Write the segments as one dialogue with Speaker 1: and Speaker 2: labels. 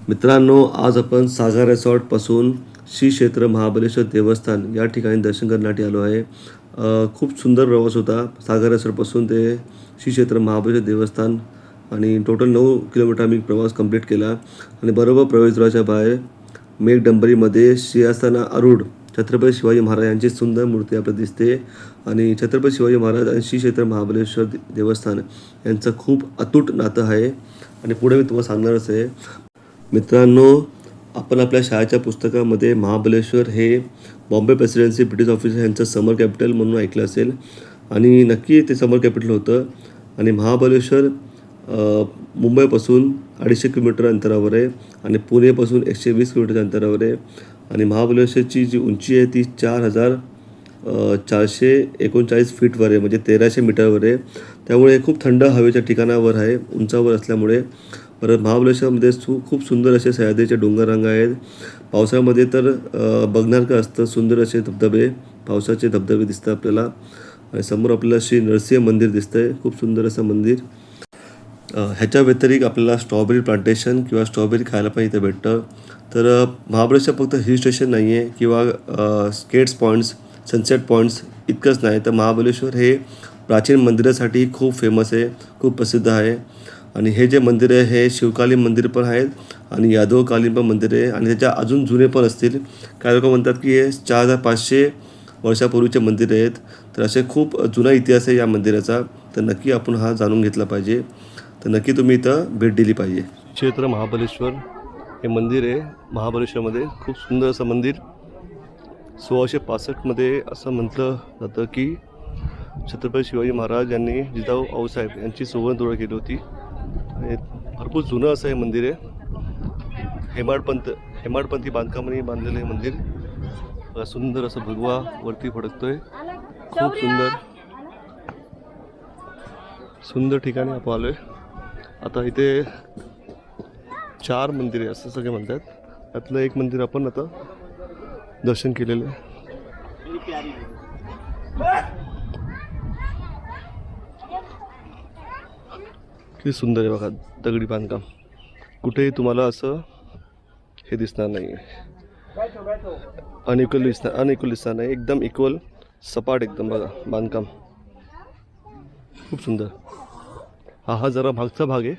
Speaker 1: मित्रांनो, आज आपण सागर रिसॉर्टपासून श्री क्षेत्र महाबळेश्वर देवस्थान या ठिकाणी दर्शन करण्यासाठी आलो आहे. खूप सुंदर प्रवास होता. सागर रिसॉर्टपासून ते श्री क्षेत्र महाबळेश्वर देवस्थान आणि टोटल 9 किलोमीटर आम्ही प्रवास कंप्लीट केला आणि बरोबर प्रवेशद्वाराच्या बाहेर मेघडंबरीमध्ये सिंहासना आरूढ छत्रपती शिवाजी महाराज यांची सुंदर मूर्ती आपल्याला दिसते आणि छत्रपती शिवाजी महाराज आणि श्री क्षेत्र महाबळेश्वर देवस्थान यांचं खूप अतूट नातं आहे आणि पुढे मी तुम्हाला सांगणारच आहे. मित्रांनो, आपण आपल्या शाळेच्या पुस्तकामध्ये महाबळेश्वर हे बॉम्बे प्रेसिडेन्सी ब्रिटिश ऑफिसर यांचं समर कॅपिटल म्हणून ऐकलं असेल आणि नक्की ते समर कॅपिटल होतं. आणि महाबळेश्वर मुंबईपासून 250 किलोमीटर अंतरावर आहे आणि पुणेपासून 120 किलोमीटरच्या अंतरावर आहे आणि महाबळेश्वरची जी उंची आहे ती 4,439 फीटवर आहे, म्हणजे 1300 मीटरवर आहे. त्यामुळे हे खूप थंड हवेच्या ठिकाणावर आहे, उंचावर असल्यामुळे. परत महाबळेश्वरमध्ये खूप सुंदर असे सह्याद्रीचे डोंगररांगा आहेत. पावसाळ्यामध्ये तर बघण्यासारखं असतं, सुंदर असे धबधबे, पावसाचे धबधबे दिसतात आपल्याला. आणि समोर आपल्याला श्री नरसिंह मंदिर दिसतं आहे, खूप सुंदर असं मंदिर. ह्याच्या व्यतिरिक्त आपल्याला स्ट्रॉबेरी प्लांटेशन किंवा स्ट्रॉबेरी खायला पण इथे भेटतं. तर महाबळेश्वर फक्त हिल स्टेशन नाही आहे किंवा स्केट्स पॉईंट्स, सनसेट पॉईंट्स इतकंच नाही, तर महाबळेश्वर हे प्राचीन मंदिरासाठी खूप फेमस आहे, खूप प्रसिद्ध आहे. आणि हे जे मंदिर आहे हे शिवकालीन मंदिर पण आहेत आणि यादवकालीन पण मंदिर आहे आणि त्याच्या अजून जुने पण असतील. काही लोक म्हणतात की हे 4,500 वर्षापूर्वीचे मंदिर आहेत. तर असे खूप जुना इतिहास आहे या मंदिराचा, तर नक्की आपण हा जाणून घेतला पाहिजे. तर नक्की तुम्ही इथं भेट दिली पाहिजे. क्षेत्र महाबळेश्वर हे मंदिर आहे महाबळेश्वरमध्ये, खूप सुंदर असं मंदिर. 1665मध्ये असं म्हटलं जातं की छत्रपती शिवाजी महाराज यांनी जिजाऊ आऊसाहेब यांची सुवर्णतुरा केली होती. हे भरपूर जुनं असं हे मंदिर आहे. हेमाडपंथी बांधकामाने बांधलेलं हे मंदिर. सुंदर असं भगवा वरती फडकतोय, खूप सुंदर ठिकाणी आपण आलोय. आता इथे 4 मंदिरे असं सगळे म्हणतात, त्यातलं एक मंदिर आपण आता दर्शन केलेलं आहे. किती सुंदर आहे बघा, दगडी बांधकाम. कुठेही तुम्हाला असं हे दिसणार नाही आहे, अनइक्वल दिसणार नाही, एकदम इक्वल, सपाट एकदम. बघा बांधकाम खूप सुंदर. हा जरा मागचा भाग आहे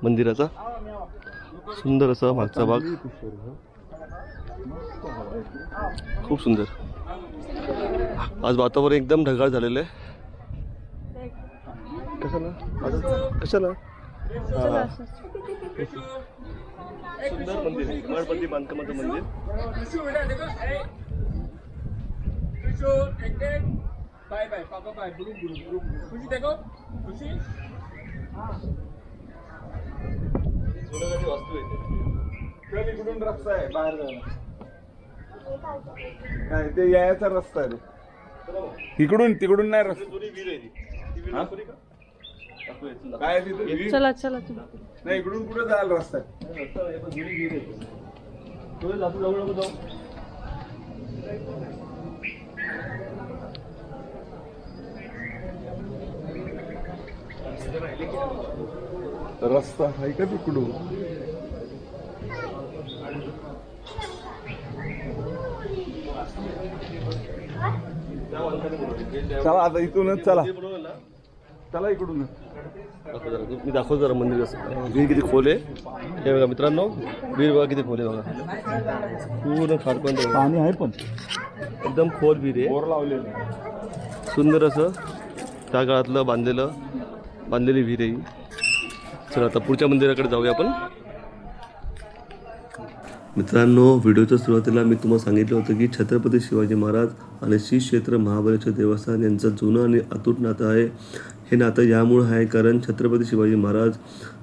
Speaker 1: मंदिराचा, सुंदर असा मागचा भाग, खूप सुंदर. आज वातावरण एकदम ढगाळ झालेलं आहे. कशाला सुंदर मंदिर आहे, हेमाडपंथी बांधकामाचं मंदिर.
Speaker 2: इकडून रस्ता आहे बाहेर जायला, काय ते यायचा रस्ता आहे, इकडून तिकडून नाही रस्ता. काय तिथे
Speaker 3: चला चला
Speaker 2: नाही, इकडून कुठे जायला रस्ता आहे. रस्ता आहे का तिकडून? चला आता इथूनच चला, चला इकडूनच.
Speaker 1: मी दाखवतो जरा मंदिर असं. वीर किती खोल आहे हे बघा मित्रांनो, वीर बघा किती खोल आहे बघा, पूर्ण खाडपण
Speaker 2: पाणी आहे पण
Speaker 1: एकदम खोल वीर आहे.
Speaker 2: बोर लावलेलं,
Speaker 1: सुंदर असं त्या काळातलं बांधलेली विहीर आहे. चला आता पुढच्या मंदिराकडे जाऊया आपण. मित्रांनो, व्हिडिओच्या सुरुवातीला मी तुम्हाला सांगितलं होतं की छत्रपती शिवाजी महाराज आणि श्री क्षेत्र महाबळेश्वर देवस्थान यांचं जुनं आणि अतूट नातं आहे. हे नातं यामुळे आहे कारण छत्रपती शिवाजी महाराज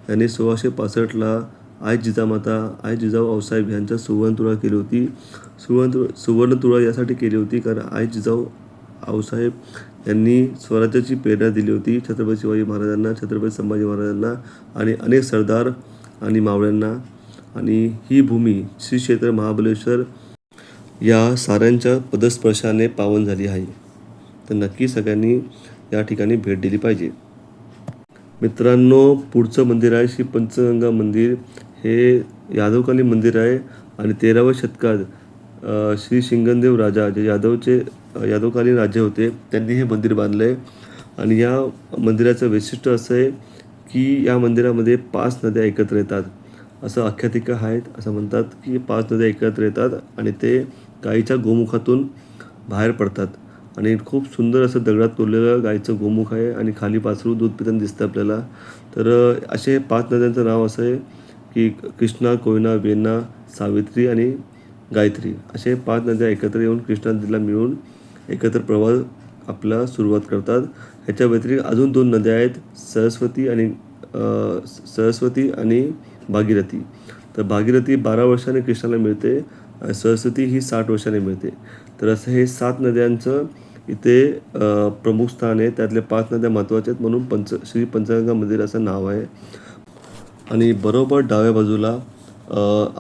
Speaker 1: यांनी 1665ला आई जिजाऊ आऊसाहेब यांच्या सुवर्णतुरा केली होती. सुवर्णतुरा यासाठी केली होती कारण आई जिजाऊ आऊसाहेब यांनी स्वराज्याची प्रेरणा दिली होती छत्रपती शिवाजी महाराजांना, छत्रपती संभाजी महाराजांना आणि अनेक सरदार आणि मावळ्यांना. आणि ही भूमी श्री क्षेत्र महाबळेश्वर या साऱ्यांच्या पदस्पर्शाने पावन झाली आहे. तर नक्की सगळ्यांनी या ठिकाणी भेट दिली पाहिजे. मित्रांनो, पुढचं मंदिर आहे श्री पंचगंगा मंदिर. हे यादवकालीन मंदिर आहे आणि 13व्या शतकात श्री शिंगणदेव राजा जे यादवकालीन राजे होते त्यांनी हे मंदिर बांधलं आहे. आणि या मंदिराचं वैशिष्ट्य असं आहे की या मंदिरामध्ये 5 नद्या एकत्र येतात. असं आख्यायिका आहेत. असं म्हणतात की 5 नद्या एकत्र येतात आणि ते गाईच्या गोमुखातून बाहेर पडतात. आणि खूप सुंदर असं दगडात कोरलेलं गाईचं गोमुख आहे आणि खाली पाखरू दूध पिताना दिसतं आपल्याला. तर असे 5 नद्यांचं नाव असं आहे की कृष्णा, कोयना, वेण्णा, सावित्री आणि गायत्री असे 5 नद्या एकत्र येऊन कृष्णा नदीला मिळून एकत्र प्रवाह आपला सुरुवात करतात. ह्याच्या व्यतिरिक्त अजून 2 नद्या आहेत, सरस्वती आणि भागीरथी. तर भागीरथी 12 वर्षांनी कृष्णाला मिळते आणि सरस्वती ही 60 वर्षांनी मिळते. तर असं हे 7 नद्यांचं इथे प्रमुख स्थान आहे. त्यातल्या 5 नद्या महत्त्वाच्या आहेत म्हणून श्री पंचगंगा मंदिर असं नाव आहे. आणि बरोबर डाव्या बाजूला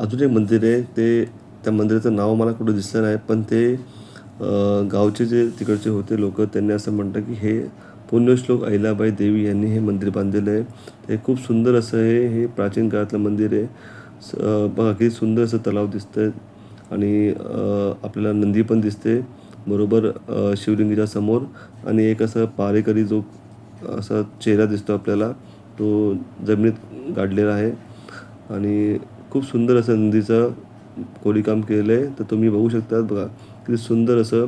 Speaker 1: अजून एक मंदिर आहे. त्या मंदिराचं नाव मला कुठं दिसलं नाही, पण ते गावचे जे तिकडचे होते लोक त्यांनी असं म्हणतं की हे पुण्यश्लोक अहिल्याबाई देवी यांनी हे मंदिर बांधलेलं आहे. ते खूप सुंदर असं हे प्राचीन काळातलं मंदिर आहे. बघा किती सुंदर असं तलाव दिसतंय आणि आपल्याला नंदी पण दिसते बरोबर शिवलिंगाच्या समोर. आणि एक असं पारेकरी जो असा चेहरा दिसतो आपल्याला, तो जमिनीत गाडलेला आहे. आणि खूप सुंदर असं नंदीचं कोरीवकाम केलेलं आहे. तर तुम्ही बघू शकता बघा किती सुंदर असं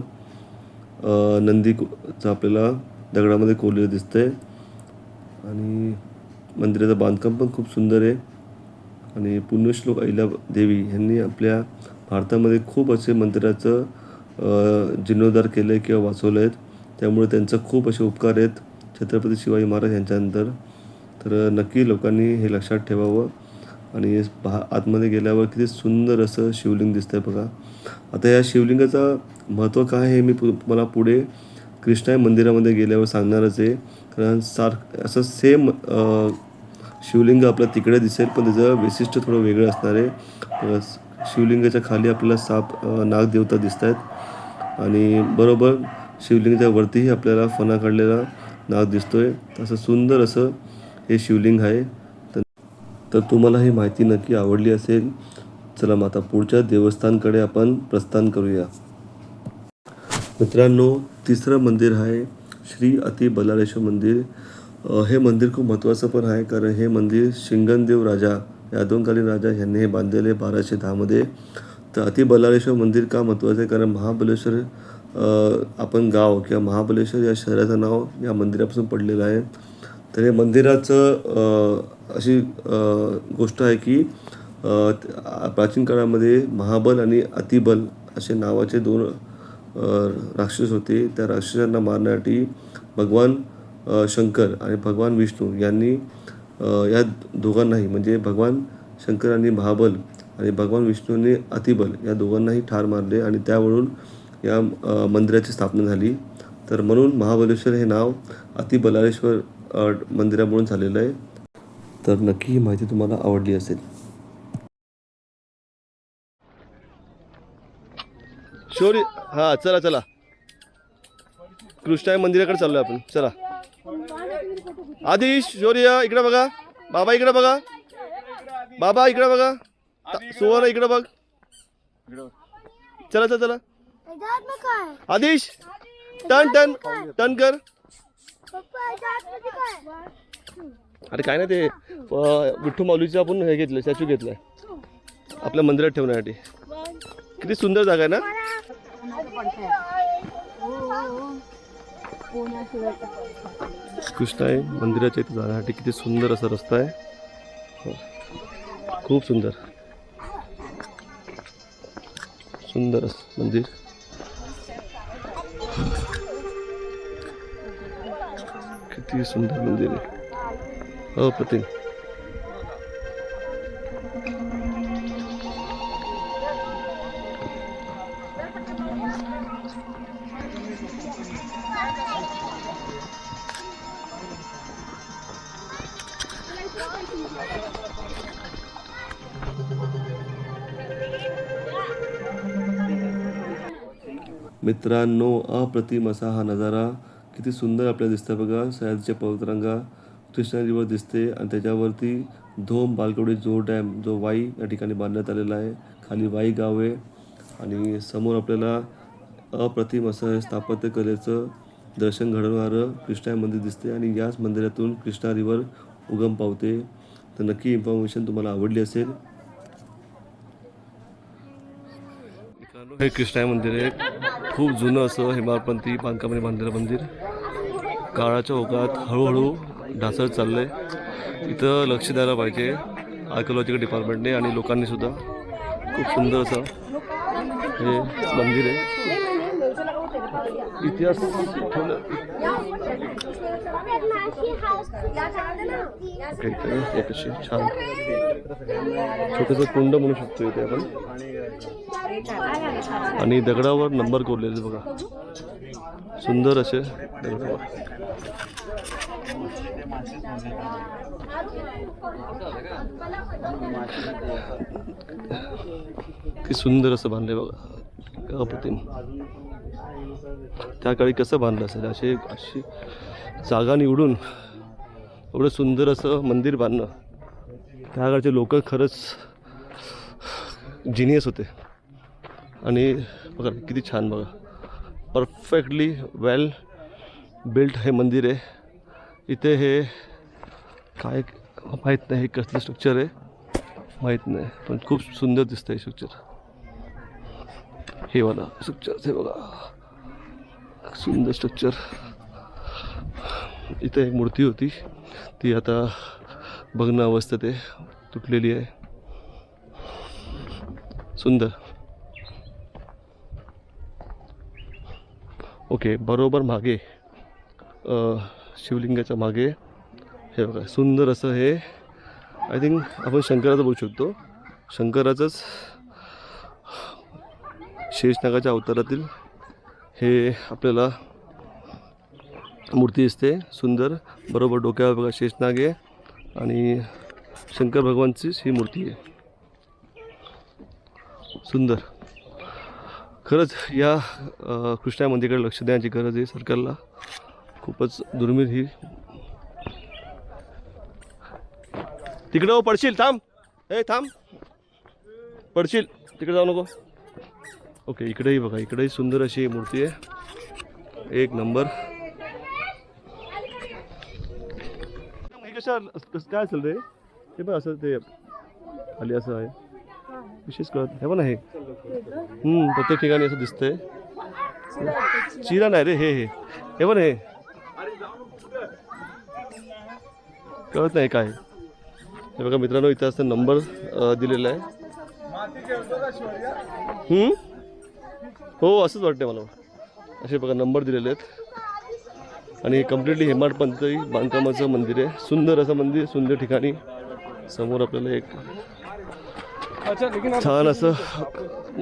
Speaker 1: नंदीचं आपल्याला दगडामध्ये कोरलेलं दिसतंय. आणि मंदिराचं बांधकाम पण खूप सुंदर आहे. आणि पुण्यश्लोक अहिल्यादेवी यांनी आपल्या भारतामध्ये खूप असे मंदिराचं जीर्णोद्धार केलं आहे किंवा वाचवलं आहेत. त्यामुळे त्यांचं खूप असे उपकार आहेत छत्रपती शिवाजी महाराज यांच्यानंतर. तर नक्की लोकांनी हे लक्षात ठेवावं. आणि आतमध्ये गेल्यावर किती सुंदर असं शिवलिंग दिसतंय बघा. आता या शिवलिंगाचं महत्त्व काय आहे मी तुम्हाला पुढे कृष्णाई मंदिरामध्ये गेल्यावर सांगणारच आहे. कारण असं सेम शिवलिंग आपलं तिकडे दिसेल, पण त्याचं वैशिष्ट्य थोडं वेगळं असणार आहे. शिवलिंगाच्या खाली आपल्याला नागदेवता दिसत आहेत आणि बरोबर शिवलिंगाच्या वरतीही आपल्याला फणा काढलेला नाग दिसतोय. असं सुंदर असं हे शिवलिंग आहे. तर तुम्हाला ही माहिती नक्की आवडली असेल. चला मग आता पुढच्या देवस्थानकडे आपण प्रस्थान करूया. मित्रांनो, तिसरं मंदिर आहे श्री अति बल्लाळेश्वर मंदिर. हे मंदिर खूप महत्त्वाचं पण आहे कारण हे मंदिर शिंगणदेव राजा यादवकालीन राजा यांनी हे बांधलेले 1210मध्ये. तर अति बल्लाळेश्वर मंदिर का महत्त्वाचं आहे कारण महाबळेश्वर आपण गाव किंवा महाबळेश्वर या शहराचं नाव या मंदिरापासून पडलेलं आहे. तर हे मंदिराचं अशी गोष्ट आहे की प्राचीन काळामध्ये महाबल आणि अतिबल असे नावाचे 2 राक्षस होते. त्या राक्षसांना मारण्यासाठी भगवान शंकर आणि भगवान विष्णू यांनी या दोघांनाही म्हणजे भगवान शंकरांनी महाबल आणि भगवान विष्णूंनी अतिबल या दोघांनाही ठार मारले आणि त्यावरून या मंदिराची स्थापना झाली. तर म्हणून महाबलेश्वर हे नाव अति बल्लाळेश्वर मंदिरामुळे झालेलं आहे. तर नक्की ही माहिती तुम्हाला आवडली असेल. शौर्य हां चला चला कृष्णाई मंदिराकडे चाललो आपण. चला आदिश, शौर्य इकडे बघा, बाबा इकडे बघा, बाबा इकडे बघा, सुवर्ण इकडे बघ. चला चला चला आदिश टर्न टर्न टर्न कर. अरे काय नाही ते विठ्ठू माऊलीचं आपण हे घेतलं, स्टॅच्यू घेतलाय आपल्या मंदिरात ठेवण्यासाठी. किती सुंदर जागा आहे ना. कृष्णाई मंदिराच्या इथे जाण्यासाठी किती सुंदर असा रस्ता आहे. खूप सुंदर सुंदर असं मंदिर. किती सुंदर मंदिर आहे. अप्रतिम. मित्रांनो, अप्रतिम असा हा नजारा किती सुंदर आपल्याला दिसतं बघा. सह्याद्रीच्या पर्वतरांगा कृष्णा नदीवर दिसते आणि त्याच्यावरती धोम बालकवडी जो डॅम जो वाई या ठिकाणी बांधण्यात आलेला आहे. खाली वाई गाव आहे आणि समोर आपल्याला अप्रतिम असं स्थापत्यकलेचं दर्शन घडवणारं कृष्णा मंदिर दिसते आणि याच मंदिरातून कृष्णा रिव्हर उगम पावते. तर नक्की इन्फॉर्मेशन तुम्हाला आवडली असेल. हे कृष्णा मंदिर आहे. खूप जुनं असं हेमाडपंथी बांधकामाने बांधलेलं मंदिर. काळाच्या ओघात हळूहळू ढासळत चाललंय. इथं लक्ष द्यायला पाहिजे आर्किओलॉजिकल डिपार्टमेंटने आणि लोकांनी सुद्धा. खूप सुंदर असं हे मंदिर आहे. इतिहास छान छोटंसं कुंड म्हणू शकतो इथे आपण. आणि दगडावर नंबर कोरलेले बघा, सुंदर असे दगडावर. किती सुंदर असं बांधले बघा, अप्रतिम. त्या काळी कसं बांधलं असेल, अशी जागा निवडून एवढं सुंदर असं मंदिर बांधणं. त्या काळचे लोक खरंच जिनियस होते. आणि बघा किती छान बघा, परफेक्टली वेल बिल्ट हे मंदिर आहे. इथे हे काय माहीत नाही, कसलं स्ट्रक्चर आहे माहीत नाही, पण खूप सुंदर दिसतं हे स्ट्रक्चर. हे वाला स्ट्रक्चर हे बघा, सुंदर स्ट्रक्चर. इथे एक मूर्ती होती, ती आता भग्न अवस्थेत आहे, तुटलेली आहे. सुंदर. ओके, बरोबर मागे शिवलिंगाच्या मागे हे बघा सुंदर असं हे, आय थिंक आपण शंकराचं बोलू शकतो. शंकराचंच शेषनागाच्या अवतारातील हे आपल्याला मूर्ती दिसते. सुंदर. बरोबर डोक्यावर बघा शेषनाग आहे आणि शंकर भगवानचीच ही मूर्ती आहे. सुंदर. खरंच या कृष्णा मंदिराकडे लक्ष देण्याची गरज आहे सरकारला. खूपच दुर्मिळ ही. तिकडं पडशील, थांब, ए थांब, पडशील, तिकडे जाऊ नको. ओके, इकडेही बघा, इकडेही सुंदर अशी मूर्ती आहे, एक नंबर. कशा काय असेल रे हे पण असं ते खाली असं आहे, विशेष कळत हे पण आहे. प्रत्येक ठिकाणी असं दिसतंय. चिरा नाही रे, हे पण हे कळत नाही काय. हे बघा मित्रांनो, इथं असं नंबर दिलेला आहे. हो असंच वाटतंय मला. असे बघा नंबर दिलेले आहेत आणि कम्प्लिटली हेमाडपंथी बांधकामाचं मंदिर आहे. सुंदर असं मंदिर, सुंदर ठिकाणी. समोर आपल्याला एक छान असं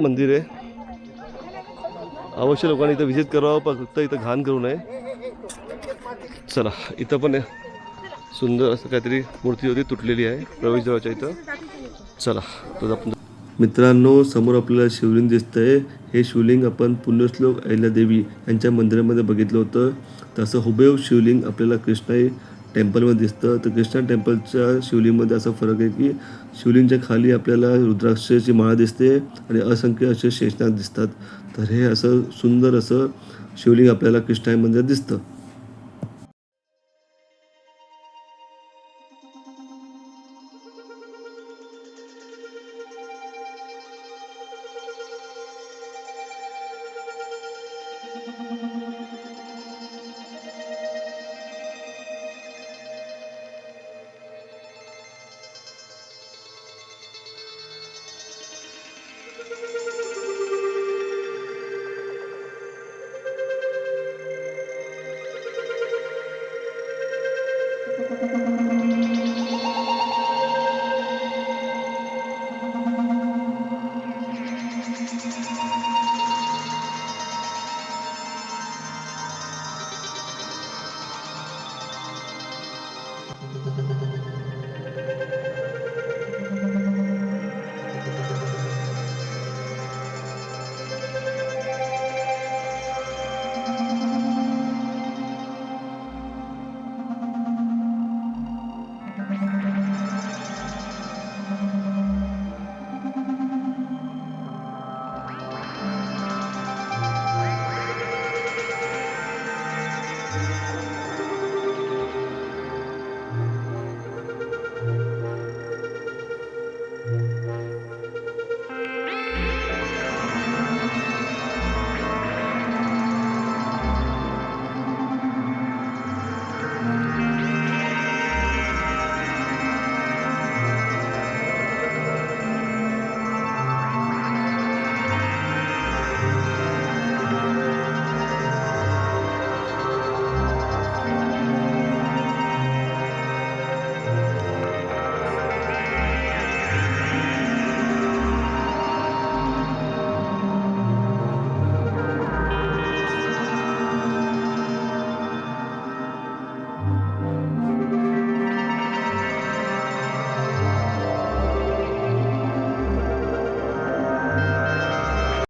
Speaker 1: मंदिर आहे. अवश्य लोकांनी इथं व्हिजिट करावं, फक्त इथं घाण करू नये. चला, इथं पण सुंदर असं काहीतरी मूर्ती होती, तुटलेली आहे प्रवेशद्वाराच्या इथं. चला, तर आपण मित्रांनो समोर आपल्याला शिवलिंग दिसतंय. हे शिवलिंग आपण पुण्यश्लोक अहिल्यादेवी यांच्या मंदिरामध्ये बघितलं होतं. तसं हुबेहूब शिवलिंग आपल्याला कृष्णाई टेम्पलमध्ये दिसतं. तर कृष्णा टेम्पलच्या शिवलिंगमध्ये असा फरक आहे की शिवलिंगच्या खाली आपल्याला रुद्राक्षाची माळा दिसते आणि असंख्य असे शेषनाग दिसतात. तर हे असं सुंदर असं शिवलिंग आपल्याला कृष्णाई मंदिरात दिसतं.